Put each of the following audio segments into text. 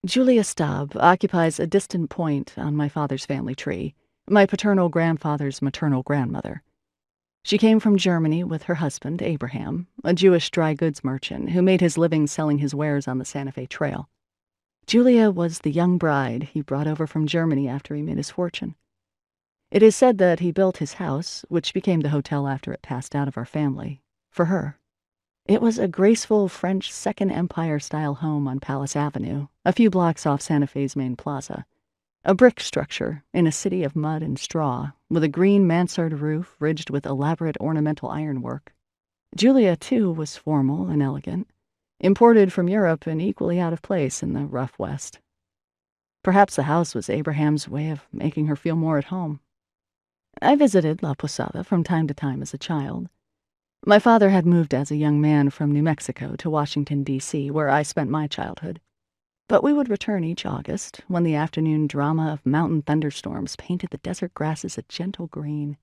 Julia Staub occupies a distant point on my father's family tree, my paternal grandfather's maternal grandmother. She came from Germany with her husband, Abraham, a Jewish dry goods merchant who made his living selling his wares on the Santa Fe Trail. Julia was the young bride he brought over from Germany after he made his fortune. It is said that he built his house, which became the hotel after it passed out of our family, for her. It was a graceful French Second Empire-style home on Palace Avenue, a few blocks off Santa Fe's main plaza. A brick structure in a city of mud and straw, with a green mansard roof ridged with elaborate ornamental ironwork. Julia, too, was formal and elegant, imported from Europe and equally out of place in the rough West. Perhaps the house was Abraham's way of making her feel more at home. I visited La Posada from time to time as a child. My father had moved as a young man from New Mexico to Washington, D.C., where I spent my childhood. But we would return each August, when the afternoon drama of mountain thunderstorms painted the desert grasses a gentle green.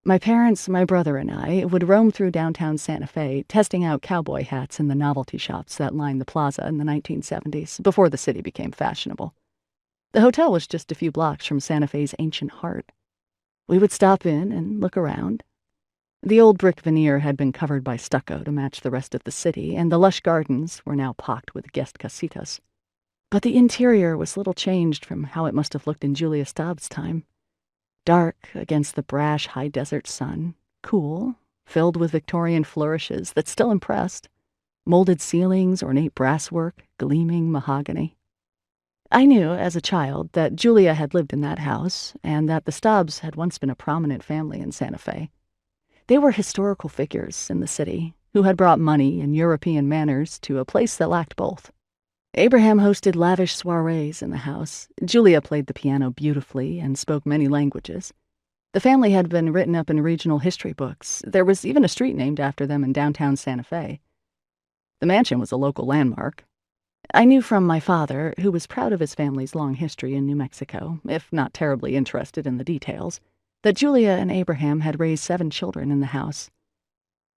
My parents, my brother, and I would roam through downtown Santa Fe, testing out cowboy hats in the novelty shops that lined the plaza in the 1970s, before the city became fashionable. The hotel was just a few blocks from Santa Fe's ancient heart. We would stop in and look around. The old brick veneer had been covered by stucco to match the rest of the city, and the lush gardens were now pocked with guest casitas. But the interior was little changed from how it must have looked in Julia Staub's time. Dark against the brash high desert sun, cool, filled with Victorian flourishes that still impressed, molded ceilings, ornate brasswork, gleaming mahogany. I knew, as a child, that Julia had lived in that house, and that the Staubs had once been a prominent family in Santa Fe. They were historical figures in the city, who had brought money and European manners to a place that lacked both. Abraham hosted lavish soirees in the house. Julia played the piano beautifully and spoke many languages. The family had been written up in regional history books. There was even a street named after them in downtown Santa Fe. The mansion was a local landmark. I knew from my father, who was proud of his family's long history in New Mexico, if not terribly interested in the details, that Julia and Abraham had raised 7 children in the house.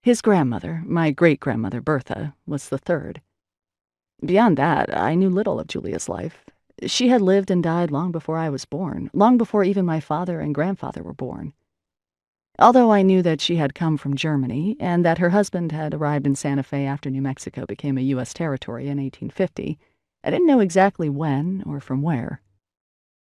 His grandmother, my great-grandmother Bertha, was the third. Beyond that, I knew little of Julia's life. She had lived and died long before I was born, long before even my father and grandfather were born. Although I knew that she had come from Germany, and that her husband had arrived in Santa Fe after New Mexico became a U.S. territory in 1850, I didn't know exactly when or from where.